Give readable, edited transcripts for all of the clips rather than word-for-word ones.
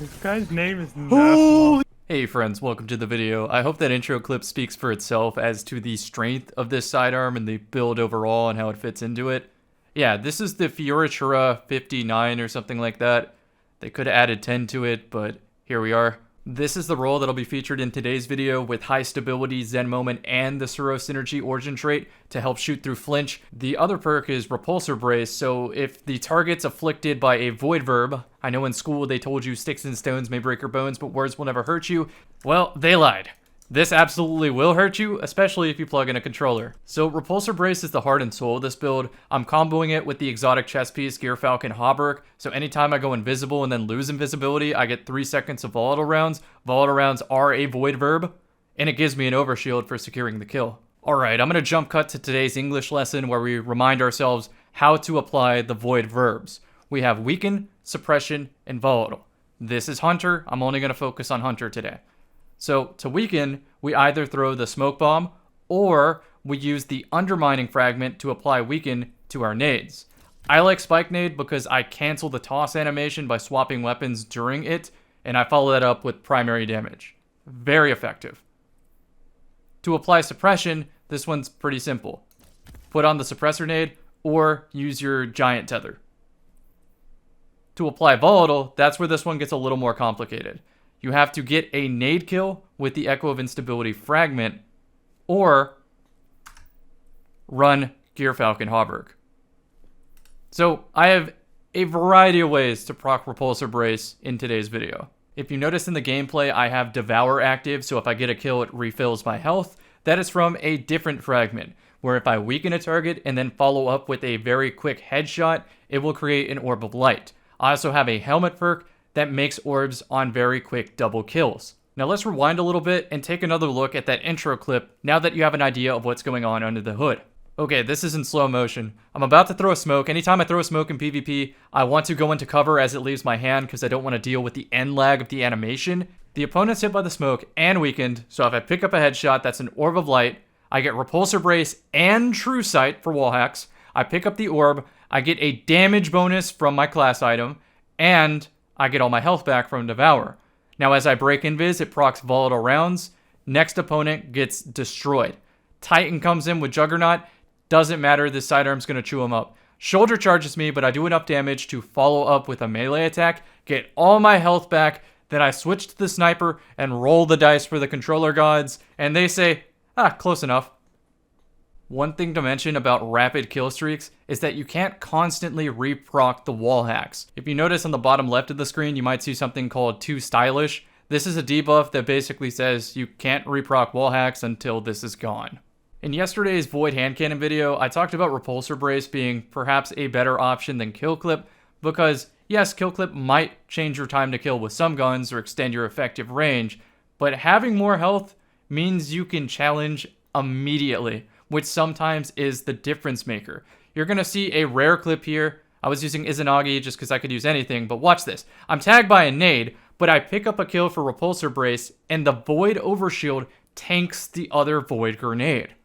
This guy's name is not. Hey friends, welcome to the video. I hope that intro clip speaks for itself as to the strength of this sidearm and the build overall and how it fits into it. Yeah, this is the Fioritura-59 or something like that. They could have added 10 to it, but here we are. This is the role that'll be featured in today's video with high stability, Zen Moment, and the Suro Synergy Origin trait to help shoot through flinch. The other perk is Repulsor Brace, so if the target's afflicted by a void verb, I know in school they told you sticks and stones may break your bones, but words will never hurt you. Well, they lied. This absolutely will hurt you, especially if you plug in a controller. So Repulsor Brace is the heart and soul of this build. I'm comboing it with the exotic chest piece Gyrfalcon Hauberk, so anytime I go invisible and then lose invisibility, I get 3 seconds of volatile rounds. Volatile rounds are a void verb, and it gives me an overshield for securing the kill. Alright, I'm going to jump cut to today's English lesson where we remind ourselves how to apply the void verbs. We have weaken, suppression, and volatile. This is Hunter. I'm only going to focus on Hunter today. So to weaken, we either throw the smoke bomb or we use the undermining fragment to apply weaken to our nades. I like spike nade because I cancel the toss animation by swapping weapons during it, and I follow that up with primary damage. Very effective. To apply suppression, this one's pretty simple. Put on the suppressor nade or use your giant tether. To apply volatile, that's where this one gets a little more complicated. You have to get a nade kill with the Echo of Instability fragment, or run Gyrfalcon Hauberk. So I have a variety of ways to proc Repulsor Brace in today's video. If you notice in the gameplay, I have Devour active, so if I get a kill, it refills my health. That is from a different fragment, where if I weaken a target and then follow up with a very quick headshot, it will create an Orb of Light. I also have a helmet perk that makes orbs on very quick double kills. Now let's rewind a little bit and take another look at that intro clip now that you have an idea of what's going on under the hood. Okay, this is in slow motion. I'm about to throw a smoke. Anytime I throw a smoke in PvP, I want to go into cover as it leaves my hand because I don't want to deal with the end lag of the animation. The opponent's hit by the smoke and weakened, so if I pick up a headshot, that's an Orb of Light. I get Repulsor Brace and True Sight for wall hacks. I pick up the orb, I get a damage bonus from my class item, and I get all my health back from Devour. Now as I break invis, it procs volatile rounds. Next opponent gets destroyed. Titan comes in with Juggernaut. Doesn't matter, this sidearm's going to chew him up. Shoulder charges me, but I do enough damage to follow up with a melee attack, get all my health back, then I switch to the sniper and roll the dice for the controller gods, and they say, close enough. One thing to mention about rapid kill streaks is that you can't constantly reproc the wall hacks. If you notice on the bottom left of the screen, you might see something called Too Stylish. This is a debuff that basically says you can't reproc wall hacks until this is gone. In yesterday's Void Hand Cannon video, I talked about Repulsor Brace being perhaps a better option than Kill Clip because, yes, Kill Clip might change your time to kill with some guns or extend your effective range, but having more health means you can challenge immediately, which sometimes is the difference maker. You're going to see a rare clip here. I was using Izanagi just because I could use anything, but watch this. I'm tagged by a nade, but I pick up a kill for Repulsor Brace, and the Void Overshield tanks the other Void Grenade.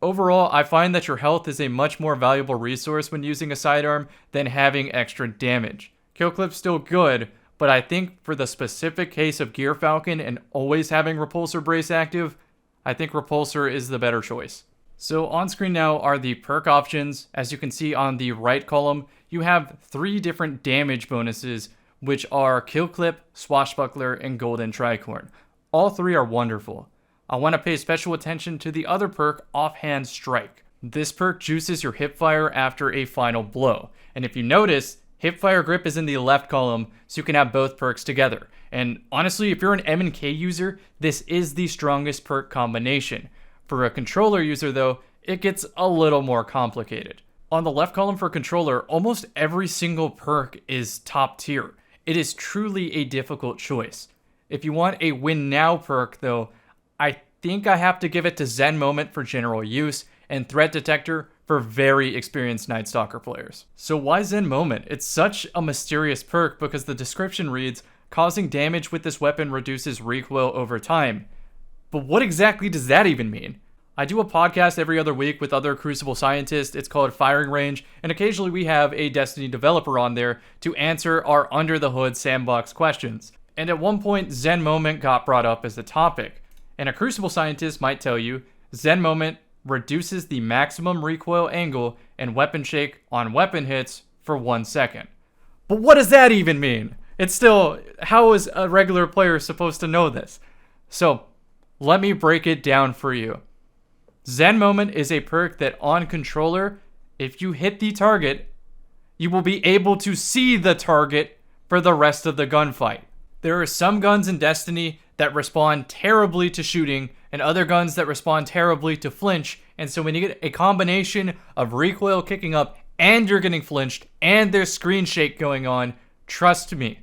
Overall, I find that your health is a much more valuable resource when using a sidearm than having extra damage. Kill Clip's still good, but I think for the specific case of Gyrfalcon and always having Repulsor Brace active, I think Repulsor is the better choice. So on screen now are the perk options. As you can see on the right column, you have 3 different damage bonuses, which are Kill Clip, Swashbuckler, and Golden Tricorn. All 3 are wonderful. I want to pay special attention to the other perk, Offhand Strike. This perk juices your hipfire after a final blow. And if you notice, hipfire grip is in the left column, so you can have both perks together. And honestly, if you're an M&K user, this is the strongest perk combination. For a controller user though, it gets a little more complicated. On the left column for controller, almost every single perk is top tier. It is truly a difficult choice. If you want a win now perk though, I think I have to give it to Zen Moment for general use and Threat Detector for very experienced Night Stalker players. So why Zen Moment? It's such a mysterious perk because the description reads, causing damage with this weapon reduces recoil over time. But what exactly does that even mean? I do a podcast every other week with other Crucible scientists. It's called Firing Range, and occasionally we have a Destiny developer on there to answer our under-the-hood sandbox questions. And at one point, Zen Moment got brought up as a topic. And a Crucible scientist might tell you, Zen Moment reduces the maximum recoil angle and weapon shake on weapon hits for 1 second. But what does that even mean? It's still, how is a regular player supposed to know this? So, let me break it down for you. Zen Moment is a perk that on controller, if you hit the target, you will be able to see the target for the rest of the gunfight. There are some guns in Destiny that respond terribly to shooting, and other guns that respond terribly to flinch, and so when you get a combination of recoil kicking up, and you're getting flinched, and there's screen shake going on, trust me,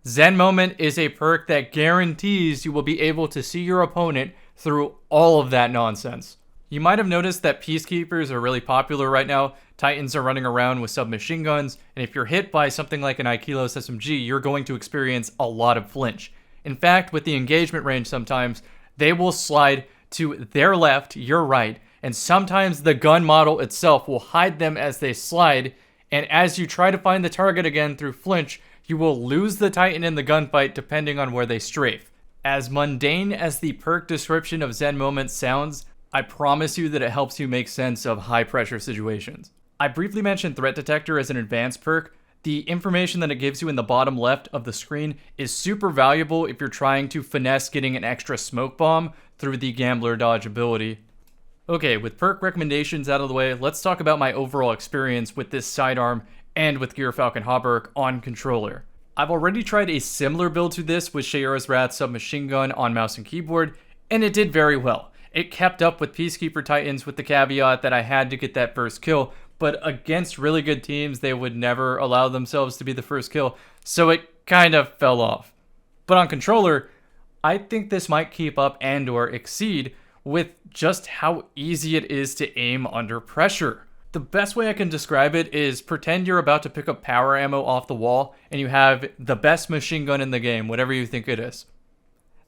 Zen Moment is a perk that guarantees you will be able to see your opponent through all of that nonsense. You might have noticed that Peacekeepers are really popular right now. Titans are running around with submachine guns, and if you're hit by something like an Aikilos SMG, you're going to experience a lot of flinch. In fact, with the engagement range sometimes, they will slide to their left, your right, and sometimes the gun model itself will hide them as they slide, and as you try to find the target again through flinch, you will lose the Titan in the gunfight depending on where they strafe. As mundane as the perk description of Zen Moment sounds, I promise you that it helps you make sense of high pressure situations. I briefly mentioned Threat Detector as an advanced perk. The information that it gives you in the bottom left of the screen is super valuable if you're trying to finesse getting an extra smoke bomb through the Gambler Dodge ability. Okay, with perk recommendations out of the way, let's talk about my overall experience with this sidearm and with Gyrfalcon Hauberk on controller. I've already tried a similar build to this with Shayura's Wrath submachine gun on mouse and keyboard, and it did very well. It kept up with Peacekeeper Titans with the caveat that I had to get that first kill, but against really good teams, they would never allow themselves to be the first kill, so it kind of fell off. But on controller, I think this might keep up and/or exceed with just how easy it is to aim under pressure. The best way I can describe it is pretend you're about to pick up power ammo off the wall and you have the best machine gun in the game, whatever you think it is.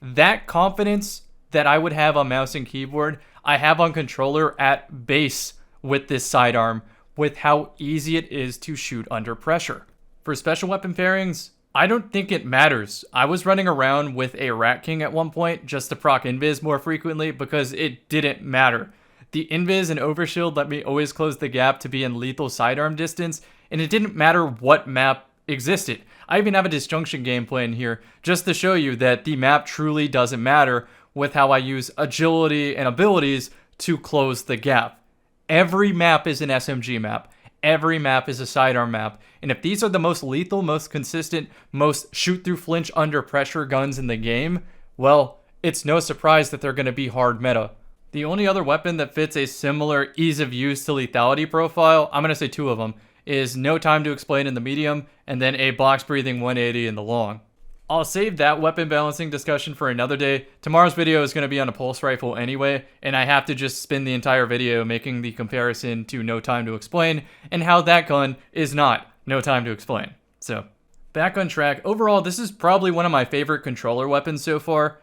That confidence that I would have on mouse and keyboard, I have on controller at base with this sidearm, with how easy it is to shoot under pressure. For special weapon pairings, I don't think it matters. I was running around with a Rat King at one point just to proc invis more frequently because it didn't matter. The invis and overshield let me always close the gap to be in lethal sidearm distance, and it didn't matter what map existed. I even have a disjunction gameplay in here just to show you that the map truly doesn't matter with how I use agility and abilities to close the gap. Every map is an SMG map. Every map is a sidearm map. And if these are the most lethal, most consistent, most shoot through flinch under pressure guns in the game, well, it's no surprise that they're going to be hard meta. The only other weapon that fits a similar ease of use to lethality profile, I'm going to say two of them, is No Time to Explain in the medium, and then a box breathing 180 in the long. I'll save that weapon balancing discussion for another day. Tomorrow's video is going to be on a pulse rifle anyway, and I have to just spend the entire video making the comparison to No Time to Explain, and how that gun is not No Time to Explain. So, back on track. Overall, this is probably one of my favorite controller weapons so far.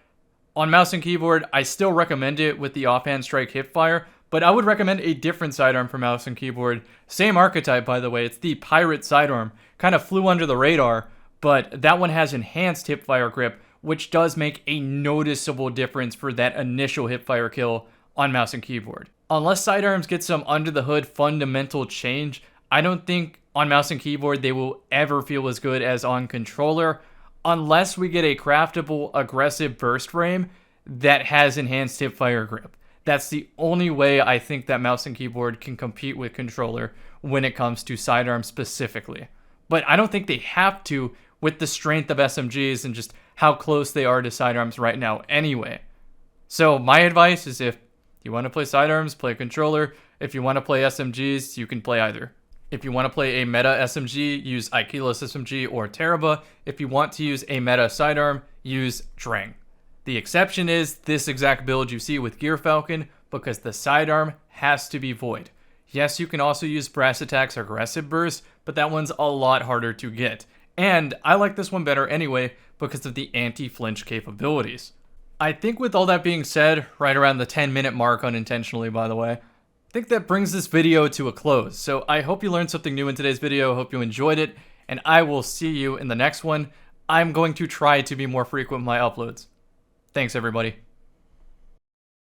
On mouse and keyboard, I still recommend it with the offhand strike hipfire, but I would recommend a different sidearm for mouse and keyboard. Same archetype, by the way. It's the Pirate sidearm. Kind of flew under the radar, but that one has enhanced hipfire grip, which does make a noticeable difference for that initial hipfire kill on mouse and keyboard. Unless sidearms get some under-the-hood fundamental change, I don't think on mouse and keyboard they will ever feel as good as on controller, unless we get a craftable aggressive burst frame that has enhanced hipfire grip. That's the only way I think that mouse and keyboard can compete with controller when it comes to sidearms specifically. But I don't think they have to with the strength of SMGs and just how close they are to sidearms right now anyway. So my advice is if you want to play sidearms, play controller. If you want to play SMGs, you can play either. If you want to play a meta SMG, use Aikilos SMG or Teraba. If you want to use a meta sidearm, use Drang. The exception is this exact build you see with Gyrfalcon, because the sidearm has to be void. Yes, you can also use Brass Attack's aggressive burst, but that one's a lot harder to get. And I like this one better anyway because of the anti-flinch capabilities. I think with all that being said, right around the 10-minute mark unintentionally, by the way, I think that brings this video to a close. So I hope you learned something new in today's video. Hope you enjoyed it, and I will see you in the next one. I'm going to try to be more frequent with my uploads. Thanks, everybody.